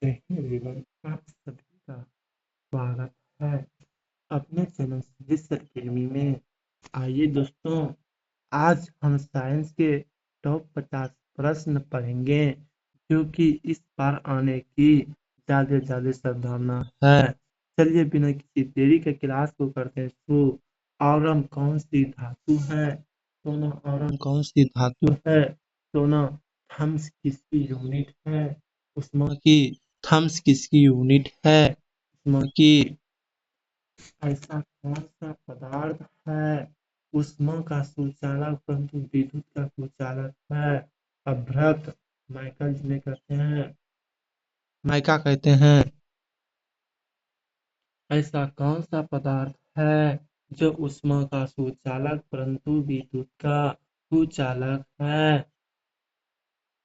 जय हिंद एवरीवन, आप सभी का स्वागत है अपने चैनल फिजिक्स एकेडमी में। आइए दोस्तों, आज हम साइंस के टॉप 50 प्रश्न पढ़ेंगे जो कि इस बार आने की ज्यादा संभावना है। चलिए बिना किसी देरी के क्लास को करते हैं शुरू। ऑरम कौन सी धातु है? सोना। ऑरम कौन सी धातु है? सोना। थम्स किसकी यूनिट है? उष्मा की। थम्स किसकी यूनिट है? उष्मा की। ऐसा कौन सा पदार्थ है उष्मा का सुचालक परंतु विद्युत का कुचालक है? अभ्रक। माइकल जिन्हें कहते हैं माइका कहते हैं। ऐसा कौन सा पदार्थ है जो उष्मा का सुचालक परंतु विद्युत का कुचालक है?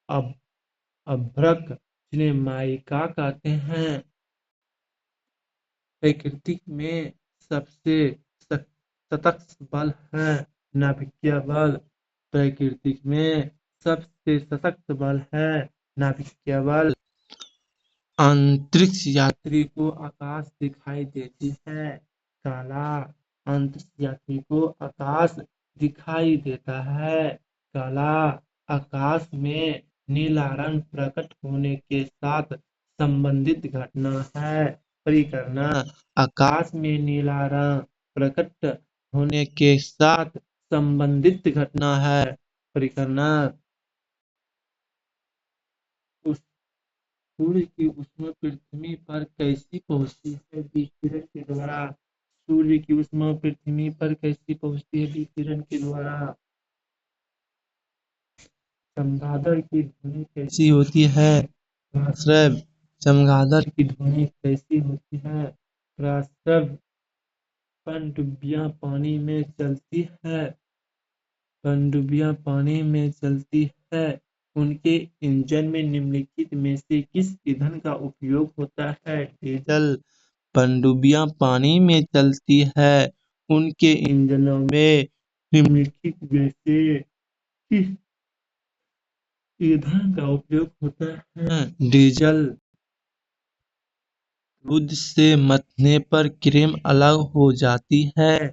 अब अभ्रक जिन्हें माइका कहते हैं। प्रकृति में सबसे सशक्त बल है नाभिकीय बल। प्रकृति में सबसे सशक्त बल है नाभिकीय बल। अंतरिक्ष यात्री को आकाश दिखाई देती है काला। अंतरिक्ष यात्री को आकाश दिखाई देता है काला। आकाश में नीला रंग प्रकट होने के साथ संबंधित घटना है परिकरना। आकाश में नीला रंग प्रकट होने के साथ संबंधित घटना है परिकरना। उस सूर्य की ऊष्मा पृथ्वी पर कैसी पहुंचती है विकिरण के द्वारा? सूर्य की ऊष्मा पृथ्वी पर कैसी पहुंचती है विकिरण के द्वारा? चमगादड़ की ध्वनि कैसी होती है? प्रस्रव। चमगादड़ की ध्वनि कैसी होती है? प्रस्रव। पनडुब्बियां पानी में चलती है। पनडुब्बियां पानी में चलती है। उनके इंजन में निम्नलिखित में से किस ईंधन का उपयोग होता है? डीजल। पनडुब्बियां पानी में चलती है। उनके इंजनों में निम्नलिखित में से किस ईंधन का उपयोग होता है? डीजल। दूध से मथने पर क्रीम अलग हो जाती है।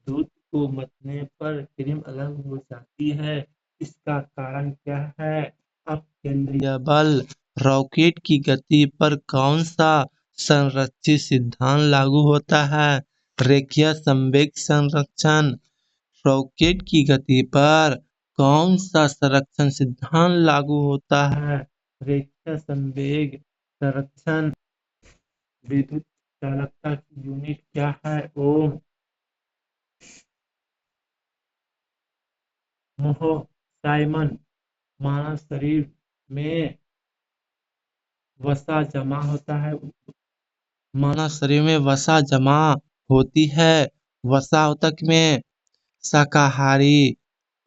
दूध को मथने पर क्रीम अलग हो जाती है। इसका कारण क्या है? अपकेंद्रीय बल। रॉकेट की गति पर कौन सा संरक्षित सिद्धांत लागू होता है? रेखीय संवेग संरक्षण। रॉकेट की गति पर कौन सा संरक्षण सिद्धांत लागू होता है? रेखीय संवेग संरक्षण। विद्युत चालकता की यूनिट क्या है? ओम। मोहो साइमन। मानव शरीर में वसा जमा होता है। मानव शरीर में वसा जमा होती है। वसा ऊतक में शाकाहारी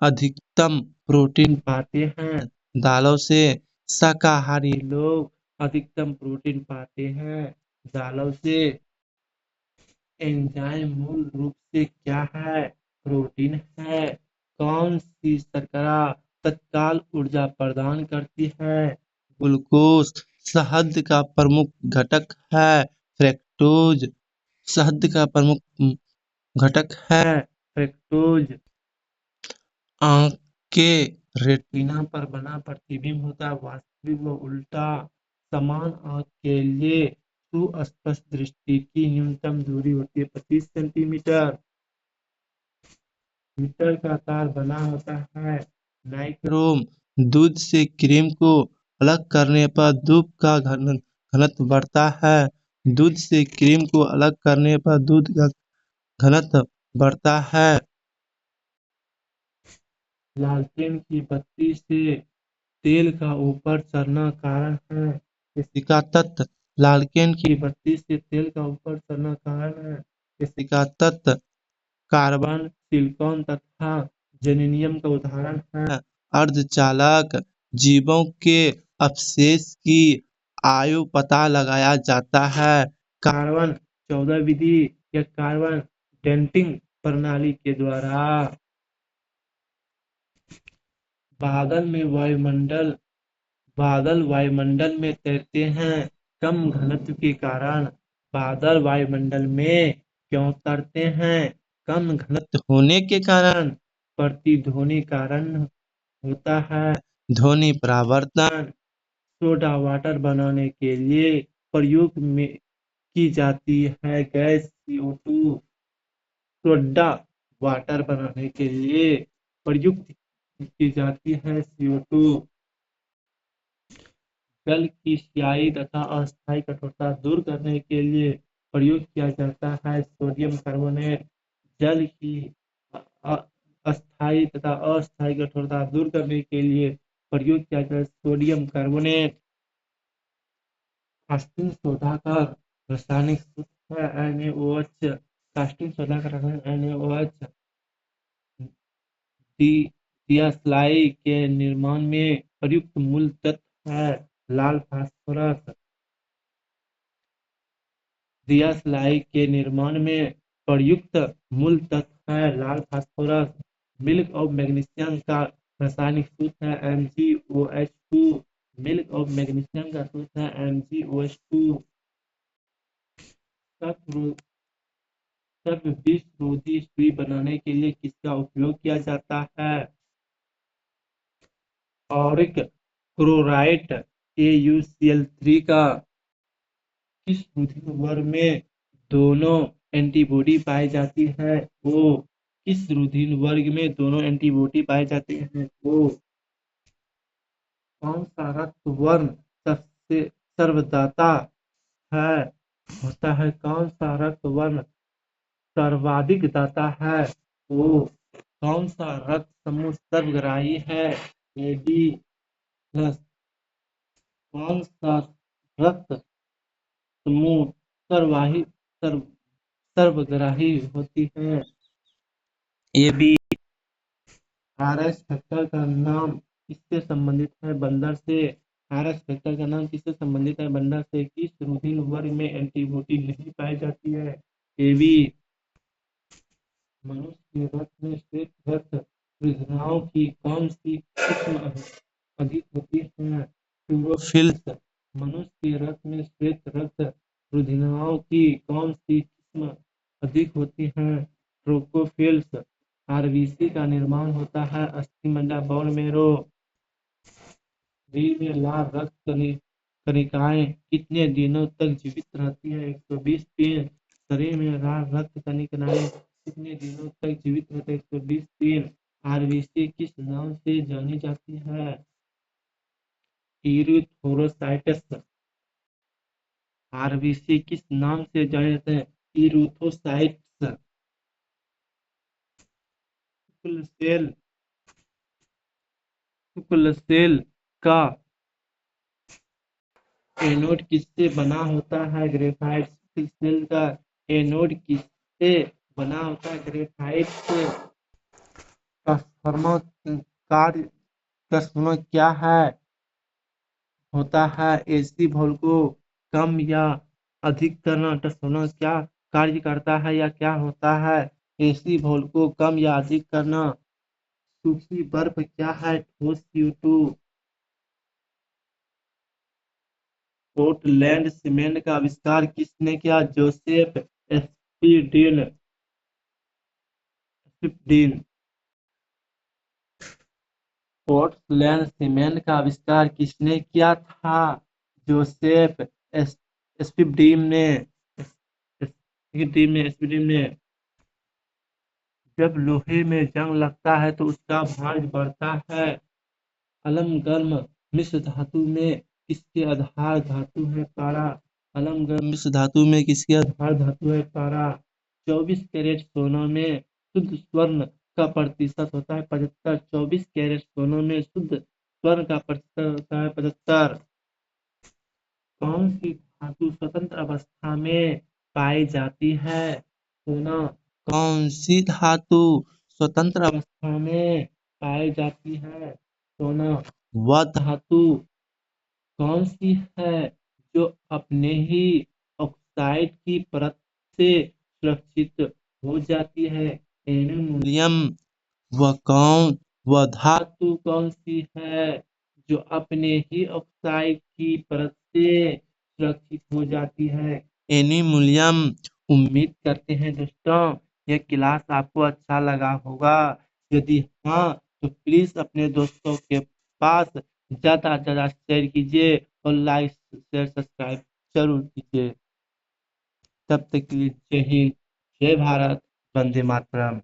अधिकतम प्रोटीन पाते हैं दालों से। शाकाहारी लोग अधिकतम प्रोटीन पाते हैं दालों से। एंजाइम मूल रूप से क्या है? प्रोटीन है। कौन सी शर्करा तत्काल ऊर्जा प्रदान करती है? ग्लूकोज। शहद का प्रमुख घटक है फ्रक्टोज। शहद का प्रमुख घटक है फ्रक्टोज। आँख के रेटिना पर बना प्रतिबिंब होता है वास्तविक व उल्टा। समान आँख के लिए सुस्पष्ट दृष्टि की न्यूनतम दूरी होती है 25 सेंटीमीटर। मीटर का तार बना होता है नाइक्रोम। दूध से क्रीम को अलग करने पर दूध का घनत्व बढ़ता है। दूध से क्रीम को अलग करने पर दूध का घनत्व बढ़ता है। लालटेन की बत्ती से तेल का ऊपर चढ़ना कारण है किसी का तत्व। लालटेन की बत्ती से तेल का ऊपर चढ़ना कारण है किसी का तत्व। कार्बन सिलिकॉन तथा जेनेनियम का उदाहरण है। अर्धचालक जीवों के अवशेष की आयु पता लगाया जाता है कार्बन 14 विधि या कार्बन डेटिंग प्रणाली के द्वारा। बादल वायुमंडल में तैरते हैं कम घनत्व के कारण बादल वायुमंडल में क्यों तैरते हैं? कम घनत्व होने के कारण प्रतिध्वनि कारण होता है। ध्वनि परावर्तन सोडा वाटर बनाने के लिए प्रयोग में की जाती है गैस CO2। सोडा वाटर बनाने के लिए प्रयुक्त की जाती है CO2। जल की स्याही तथा अस्थायी कठोरता दूर करने के लिए प्रयोग किया जाता है सोडियम कार्बोनेट। जल की अस्थायी तथा अस्थायी कठोरता दूर करने के लिए प्रयोग किया जाता है सोडियम कार्बोनेट। कास्टिंग सोडा का रासायनिक सूत्र है NaOH। कास्टिंग सोडा का रासायनिक NaOH। दियासलाई के निर्माण में प्रयुक्त मूल तत्व है लाल फास्फोरस। दियासलाई के निर्माण में प्रयुक्त मूल तत्व है लाल फास्फोरस। मिल्क ऑफ मैग्नीशियम का रासायनिक सूत्र है MgOH2। मिल्क ऑफ मैग्नीशियम का सूत्र है MgOH2। सर्प विष रोधी सुई बनाने के लिए किसका उपयोग किया जाता है? ऑरिक क्लोराइड AuCl3 का। किस रुधिर वर्ग में दोनों एंटीबॉडी पाई जाती है? ओ। किस रुधिर वर्ग में दोनों एंटीबॉडी पाई जाती है? ओ। कौन सा रक्त वर्ण सबसे सर्वदाता है होता है? कौन सा रक्त वर्ण सर्वाधिक दाता है? ओ। कौन सा रक्त समूह सर्वग्राही है? AB plus. कौन सा रक्त समूह सर्वाही सर्व सर्वग्राही होती है? AB। RS फैक्टर का नाम किससे संबंधित है? बंदर से। RS फैक्टर का नाम किससे संबंधित है? बंदर से। किस रुधिर वर्ग में एंटीबॉडी नहीं पाई जाती है? AB। मनुष्य के रक्त में श्वेत रक्त प्रयोजनाओं की कौन सी किस्म अधिक होती है? यूरोफिल्स। मनुष्य के रक्त में श्वेत रक्त प्रयोजनाओं की कौन सी किस्म अधिक होती है? ट्रोपोफिल्स। RBC का निर्माण होता है अस्थिमज्जा बोन मैरो। शरीर में लाल रक्त कणिकाएं कितने दिनों तक जीवित रहती है? 120 दिन। शरीर में लाल रक्त कणिकाएं कितने दिनों तक जीवित रहते हैं? 120 दिन। RBC किस नाम से जानी जाती है? इरिथ्रोसाइट्स। RBC किस नाम से जाने जाते हैं? इरिथ्रोसाइट्स। शुक्ल सेल का एनोड किससे बना होता है? ग्रेफाइट। शुक्ल सेल का एनोड किससे बना होता है? ग्रेफाइट से। ट्रांसफार्मर कार्य ट्रांसफार्मर क्या है होता है? AC वोल्ट को कम या अधिक करना। ट्रांसफार्मर क्या कार्य करता है या क्या होता है? AC वोल्ट को कम या अधिक करना। सूखी बर्फ क्या है? ठोस CO2। पोर्टलैंड सीमेंट का आविष्कार किसने किया? जोसेफ स्पिफ्डिन। पोर्टलैंड सीमेंट का आविष्कार किसने किया था? जोसेफ स्पिफ्डिन ने। स्पिफ्डिन ने। जब लोहे में जंग लगता है तो उसका भार बढ़ता है। अलमगर्म मिश्र धातु में किसके आधार धातु है? पारा। अलमगर्म मिश्र धातु में किसके आधार धातु है? पारा। 24 कैरेट सोना में शुद्ध स्वर्ण का प्रतिशत होता है 75। 24 कैरेट सोना में शुद्ध स्वर्ण का प्रतिशत होता है 75। कौन सी धातु स्वतंत्र अवस्था में पाई जाती है? सोना। कौन सी धातु स्वतंत्र अवस्था में पाई जाती है? सोना। वह धातु कौन सी है जो अपने ही ऑक्साइड की परत से सुरक्षित हो जाती है? एल्यूमीनियम। वह धातु कौन सी है जो अपने ही ऑक्साइड की परत से सुरक्षित हो जाती है। एनी मूल्यम उम्मीद करते हैं दोस्तों यह क्लास आपको अच्छा लगा होगा। यदि हाँ तो प्लीज अपने दोस्तों के पास ज्यादा से ज्यादा शेयर कीजिए और लाइक शेयर सब्सक्राइब जरूर कीजिए। तब तक के लिए जय हिंद, जय भारत, वंदे मातरम।